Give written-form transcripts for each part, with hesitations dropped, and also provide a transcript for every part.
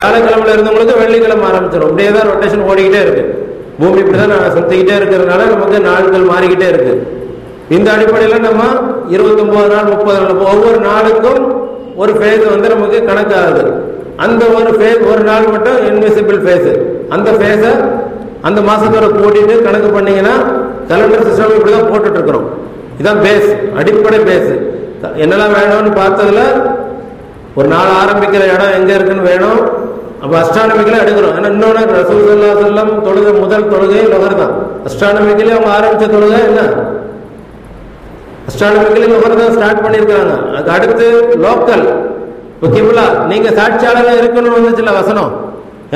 வியாழக்கிழமையில இருந்தவங்களுக்கு வெள்ளிக்கிழமை ஆரம்பிச்சிடும். இப்படியே தான் ரொட்டேஷன் ஓடிக்கிட்டே இருக்கு. பூமி இப்படிதான் சுத்திக்கிட்டே இருக்கிறதுனால நமக்கு நாட்கள் மாறிக்கிட்டே இருக்கு. இந்த அடிப்படையில் நம்ம 29 நாள் 30 நாள் ஒவ்வொரு நாளுக்கும் ஒரு ஃபேஸ் நமக்கு கணக்காகுது. அந்த ஒரு ஃபேஸ் ஒரு நாள் மட்டும் இன்விசிபிள் ஃபேஸ். அந்த ஃபேஸை அந்த மாசத்தோட கூட்டிட்டு கணக்கு பண்ணீங்கன்னா கேலண்டர் சிஸ்டம் இப்படிதான் போட்டுட்டு இருக்கிறோம். இதான் பேஸ், அடிப்படை பேஸ். என்னெல்லாம் வேணும்னு பார்த்ததுல ஒரு நாள் ஆரம்பிக்கிற இடம் எங்க இருக்குன்னு வேணும். அப்ப அஸ்ட்ரானமிக்கல எடுக்கிறோம். ஏன்னா இன்னொன்று ரசூல் ஸல்லல்லாஹு அலைஹி வஸல்லம் தொழுகை முதல் தொழுகை லொஹர் தான். அஸ்ட்ரானமிக்கலி அவங்க ஆரம்பிச்ச தொழுகை என்ன? அஸ்ட்ரானமிக்கலி லொஹர் தான் ஸ்டார்ட் பண்ணியிருக்காங்க. அதுக்கு அடுத்து லோக்கல். இப்போ கிப்லா நீங்க சாட்சியாளராக இருக்கணும்னு வந்துச்சுல வசனம்.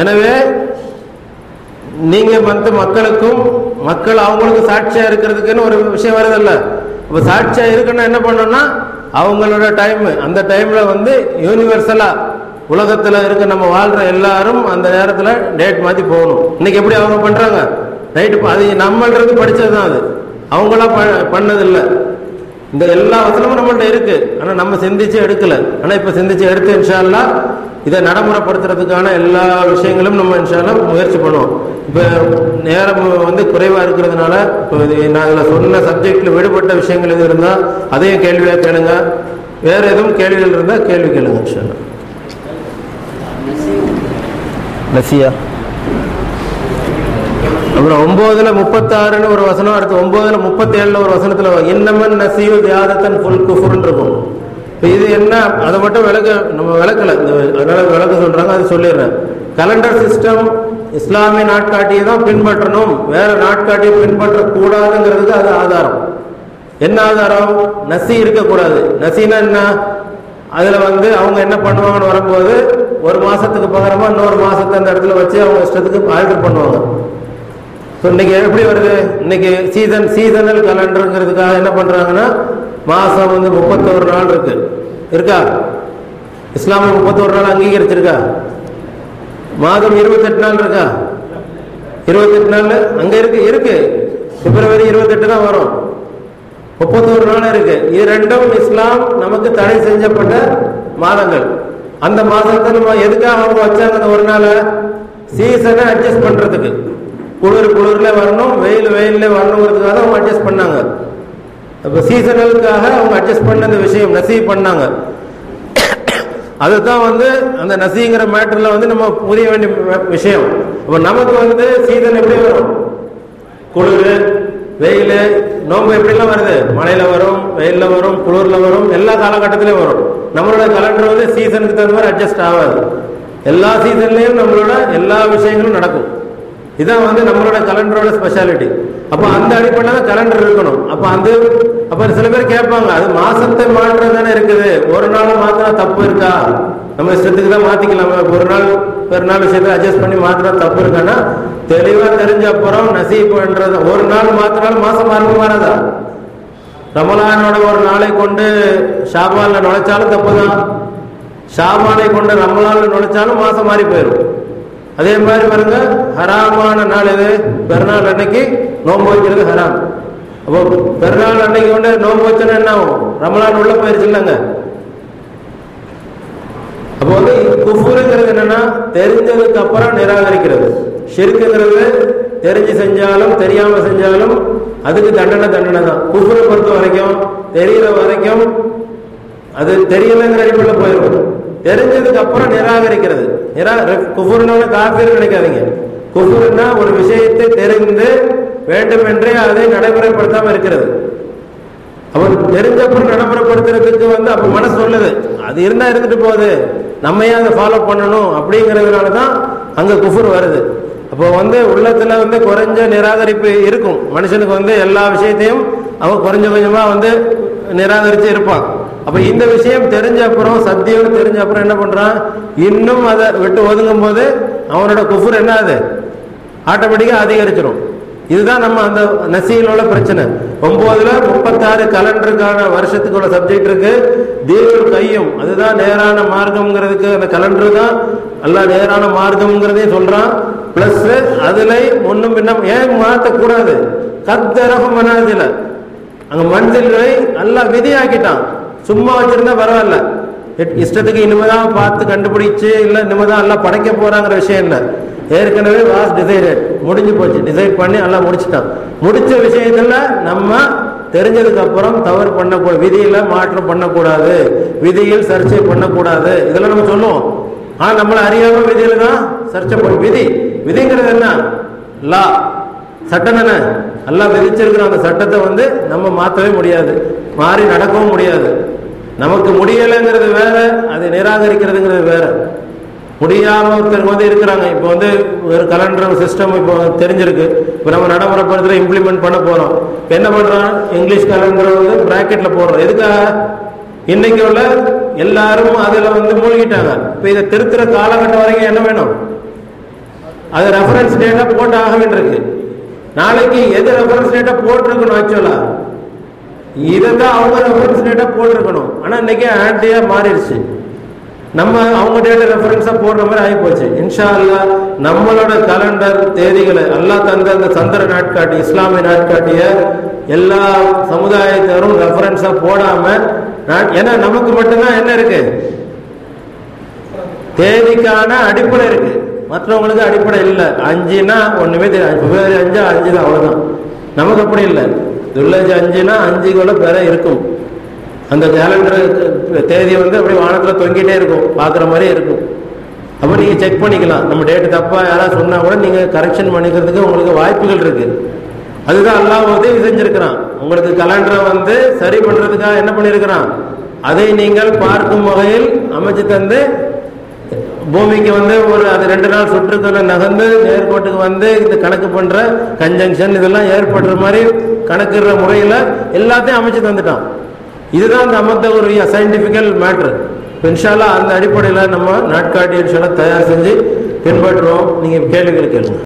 எனவே நீங்க மற்ற மக்களுக்கும் மக்கள் அவங்களுக்கு சாட்சியா இருக்கிறதுக்குன்னு ஒரு விஷயம் வருதில்ல. இப்போ சாட்சியா இருக்குன்னா என்ன பண்ணணும்னா அவங்களோட டைம் அந்த டைம்ல யூனிவர்சலா உலகத்துல இருக்க நம்ம வாழ்ற எல்லாரும் அந்த நேரத்துல டேட் மாத்தி போகணும். இன்னைக்கு எப்படி அவங்க பண்றாங்க? நைட்டு அது நம்மள்றது படிச்சதுதான், அது அவங்களா பண்ணதில்லை. இந்த எல்லா வசனமும் நம்மள்ட்ட இருக்கு, ஆனா நம்ம சிந்திச்சு எடுக்கல. ஆனா இப்ப சிந்திச்சு எடுத்து இன்ஷா அல்லாஹ் இதை நடைமுறைப்படுத்துறதுக்கான எல்லா விஷயங்களும் நம்ம இன்ஷா அல்லாஹ் முயற்சி பண்ணுவோம். இப்ப நேரம் குறைவா இருக்கிறதுனால இப்போ நான் இதுல சொன்ன சப்ஜெக்ட்ல விடுபட்ட விஷயங்கள் எது இருந்தா அதையும் கேள்வியா கேளுங்க. வேற எதுவும் கேள்விகள் இருந்தா கேள்வி கேளுங்க இன்ஷா அல்லாஹ். நசியா அப்புறம் 9:36 ஒரு வசனம், அடுத்து 9:37 ஒரு வசனத்துல இன்னமன் நசியு ஜியாதத்தன் ஃபுல் குஃப்ருன்னு இருக்கும். இது என்ன அதை மட்டும் நம்ம விளக்கல, அதனால விளக்க சொல்றாங்க, அது சொல்லிடுறேன். கலண்டர் சிஸ்டம் இஸ்லாமிய நாட்காட்டியை தான் பின்பற்றணும், வேற நாட்காட்டியை பின்பற்ற கூடாதுங்கிறதுக்கு அது ஆதாரம். என்ன ஆதாரம்? நசி இருக்கக்கூடாது. நசினா என்ன? அதுல அவங்க என்ன பண்ணுவாங்கன்னு வரும்போது ஒரு மாசத்துக்கு பகரமா இன்னொரு மாசத்தை அந்த இடத்துல வச்சு அவங்க இஷ்டத்துக்கு ஆல்டர் பண்ணுவாங்க. இன்னைக்கு எப்படி வருது? இன்னைக்கு சீசனல் கலண்டருங்கிறதுக்காக என்ன பண்றாங்கன்னா மாசம் 31 நாள் இருக்கா? இஸ்லாமிய 31 நாள் அங்கீகரிச்சிருக்கா? மாதம் 28 நாள் இருக்கா? 28 நாள் அங்க இருக்கு. பிப்ரவரி 28 தான் வரும். 31 நாள் இருக்கு. இது ரெண்டும் இஸ்லாம் நமக்கு தடை செஞ்சப்பட்ட மாதங்கள். அந்த மாசத்தை நம்ம எதுக்காக அவங்க வச்சாங்க? அந்த ஒரு நாள் சீசனை அட்ஜஸ்ட் பண்றதுக்கு. குளிர்ல வரணும், வெயில்ல வரணுங்கிறதுக்காக அவங்க அட்ஜஸ்ட் பண்ணாங்க. அப்ப சீசனலுக்காக அவங்க அட்ஜஸ்ட் பண்ண அந்த விஷயம் நசி பண்ணாங்க. அதுதான் அந்த நசிங்கிற மேட்டர்ல நம்ம புரிய வேண்டிய விஷயம். அப்ப நமக்கு சீசன் எப்படி வரும்? குளிர், வெயில், நோம்பு எப்படிலாம் வருது? மழையில வரும், வெயில்ல வரும், குளிர்ல வரும், எல்லா காலகட்டத்திலையும் வரும். நம்மளோட கலண்டர் சீசனுக்கு தகுந்த மாதிரி அட்ஜஸ்ட் ஆகாது. எல்லா சீசன்லயும் நம்மளோட எல்லா விஷயங்களும் நடக்கும். இதான் நம்மளோட கலண்டரோட ஸ்பெஷாலிட்டி. அப்ப அந்த அடிப்படையில தான் கலண்டர் இருக்கணும். அப்ப சில பேர் கேட்பாங்க, அது மாசத்தை மாற்றம் தானே இருக்குது, ஒரு நாள் மாத்தினா தப்பு இருக்கா? நம்ம இஷ்டத்துக்கு தான் மாத்திக்கலாமா? ஒரு நாள் பெருநாள் விஷயத்தை அட்ஜஸ்ட் பண்ணி மாத்தினா தப்பு இருக்கான்னா தெளிவா தெரிஞ்ச அப்புறம் நசி பண்றது. ஒரு நாள் மாத்தினாலும் மாசம் மாறாதா? ரமலானோட ஒரு நாளை கொண்டு ஷாபான்ல நுழைச்சாலும் தப்பு தான், ஷாபானை கொண்டு ரமலான்ல நுழைச்சாலும் மாசம் மாறி போயிடும். அதே மாதிரி பாருங்க, ஹராமான நாள் எது? பெருநாள் அன்னைக்கு நோன்பு வைக்கிறது ஹராம். அப்போ பெருநாள் அன்னைக்கு நோன்பு வச்சோன்னா என்ன ஆகும்? ரமலான் உள்ள போயிருச்சு இல்லைங்க. அப்போ குஃபுருங்கிறது என்னன்னா தெரிஞ்சதுக்கு அப்புறம் நிராகரிக்கிறது. ஷிர்க்குங்கிறது தெரிஞ்சு செஞ்சாலும் தெரியாம செஞ்சாலும் அதுக்கு தண்டனை தான். குஃபுரை பொறுத்த வரைக்கும் தெரியற வரைக்கும் அது தெரியலங்கிற அடிப்படையில் போயிடும். தெரிஞ்சதுக்கு அப்புறம் நிராகரிக்கிறது. குஃபுர்னா காஃபிர் நினைக்காதீங்க. குஃபுர்னா ஒரு விஷயத்தை தெரிந்து வேண்டும் என்றே அதை நடைமுறைப்படுத்தாம இருக்கிறது. அப்ப தெரிஞ்சப்புறம் நடைமுறைப்படுத்துறதுக்கு அப்ப மனசு சொல்லுது, அது இருந்தா இருந்துட்டு போகுது, நம்ம ஏன் அதை ஃபாலோ பண்ணணும் அப்படிங்கிறதுனாலதான் அங்க குஃபுர் வருது. அப்போ உள்ளத்துல குறைஞ்ச நிராகரிப்பு இருக்கும். மனுஷனுக்கு எல்லா விஷயத்தையும் அவன் கொஞ்சமா நிராகரிச்சு இருப்பான். அப்ப இந்த விஷயம் தெரிஞ்ச அப்புறம், சத்தியம் தெரிஞ்ச அப்புறம் என்ன பண்றான்? இன்னும் அதை விட்டு ஒதுங்கும் போது அவனோட குஃபுர் என்ன ஆகுது? ஆட்டோமேட்டிக்கா அதிகரிச்சிடும். இதுதான் நம்ம அந்த நசியில் உள்ள பிரச்சனை. 9:36 கலண்டருக்கான வருஷத்துக்கு உள்ள சப்ஜெக்ட் இருக்கு. தீனுல் கையும், அதுதான் நேரான மார்க்கம்ங்கிறதுக்கு அந்த கலண்டர் தான் அல்ல நேரான மார்க்கம்ங்கிறதையும் சொல்றான். பிளஸ் அதுல முன்னும் பின்னும் ஏன் மாற்றக்கூடாது? கத்தரக மனாதில அங்க மன்சில்களை எல்லாம் விதியாக்கிட்டான். சும்மா வச்சிருந்தா பரவாயில்ல, இஷ்டத்துக்கு இனிமேதான் பார்த்து கண்டுபிடிச்சு இல்லை இனிமேதான் எல்லாம் படைக்க போறாங்கிற விஷயம் இல்லை. ஏற்கனவே வாஸ் டிசைடட், முடிஞ்சு போச்சு. டிசைட் பண்ணி எல்லாம் முடிச்சுட்டான். முடிச்ச விஷயத்துல நம்ம தெரிஞ்சதுக்கு அப்புறம் தவறு பண்ணக்கூடாது, விதியில மாற்றம் பண்ணக்கூடாது, விதியில் சர்ச்சை பண்ணக்கூடாது, இதெல்லாம் நம்ம சொல்லுவோம். ஆனா நம்மளை அறியாம விதியில தான் சர்ச்சை பண்ணும். விதிங்கிறது என்ன? லா, சட்டம் தானே. எல்லாம் விதிச்சிருக்கிற அந்த சட்டத்தை நம்ம மாற்றவே முடியாது, மாறி நடக்கவும் முடியாது. நமக்கு முடியலைங்கிறது வேற, அதை நிராகரிக்கிறதுங்கிறது வேற. முடியாம ஒருத்தர் இருக்கிறாங்க. இப்போ ஒரு கலண்டர் சிஸ்டம் இப்போ தெரிஞ்சிருக்கு. இப்போ நம்ம நடைமுறைப்படுத்த இம்ப்ளிமெண்ட் பண்ண போறோம். இப்போ என்ன பண்றோம்? இங்கிலீஷ் கலண்டர் பிராக்கெட்ல போடுறோம். எதுக்காக? இன்னைக்கு உள்ள எல்லாரும் அதுல மூழ்கிட்டாங்க. இப்போ இதை திருத்துற காலகட்டம் வரைக்கும் என்ன வேணும்? அது ரெஃபரன்ஸ் டேட்டா போட்டு ஆக வேண்டியிருக்கு. நாளைக்கு எது ரெஃபரன்ஸ் டேட்டா போட்டிருக்கணும்? ஆக்சுவலா இதைதான் அவங்க ரெஃபரன்ஸ் டேட்டா போட்டிருக்கணும். ஆனா இன்னைக்கு ஆன்டியா மாறிடுச்சு. நம்ம அவங்க டேட்டா ரெஃபரன்ஸா போடுற மாதிரி ஆகி போச்சு. இன்ஷா அல்லாஹ் நம்மளோட கலண்டர் தேதிகளை அல்லாஹ் தந்த அந்த சந்திர நாட்காட்டி, இஸ்லாமிய நாட்காட்டிய எல்லா சமுதாயத்தரும் ரெஃபரன்ஸா போடாம, ஏன்னா நமக்கு மட்டும்தான் என்ன இருக்கு? தேதிக்கான அடிப்படை இருக்கு. மற்றவங்களுக்கு அடிப்படை இல்லை. 5னா ஒண்ணுமே தெரியாது. பிப்ரவரி 5 5 தான், அவ்வளவுதான். நமக்கு அப்படி இல்லை. துல்ஹஜ் 5னா 5 பேர இருக்கும். அந்த கேலண்டர் தேதி அப்படி வானத்துல தொங்கிட்டே இருக்கும், பாக்குற மாதிரியே இருக்கும். அப்ப நீங்க செக் பண்ணிக்கலாம். நம்ம டேட் தப்பா யாராவது சொன்னா கூட நீங்க கரெக்ஷன் பண்ணிக்கிறதுக்கு உங்களுக்கு வாய்ப்புகள் இருக்கு. அதுதான் அல்லாஹ் உதவி செஞ்சிருக்கிறான். உங்களுக்கு கலண்டரை சரி பண்றதுக்காக என்ன பண்ணிருக்கிறான்? அதை நீங்கள் பார்க்கும் வகையில் அமைச்சு தந்து பூமிக்கு ஒரு அது 2 நாள் சுற்றுத்துல நகர்ந்து நேர்கோட்டுக்கு இந்த கணக்கு பண்ற கன்ஜங்ஷன் இதெல்லாம் ஏற்படுற மாதிரி கணக்குற முறையில எல்லாத்தையும் அமைச்சு தந்துட்டான். இதுதான் நமக்கு ஒரு சயின்டிபிக்கல் மேட்டர். இன்ஷா அல்லாஹ் அந்த அடிப்படையில் நம்ம நாட்காட்டி தயார் செஞ்சு பின்பற்றுவோம். நீங்க கேள்விகள் கேளுங்க.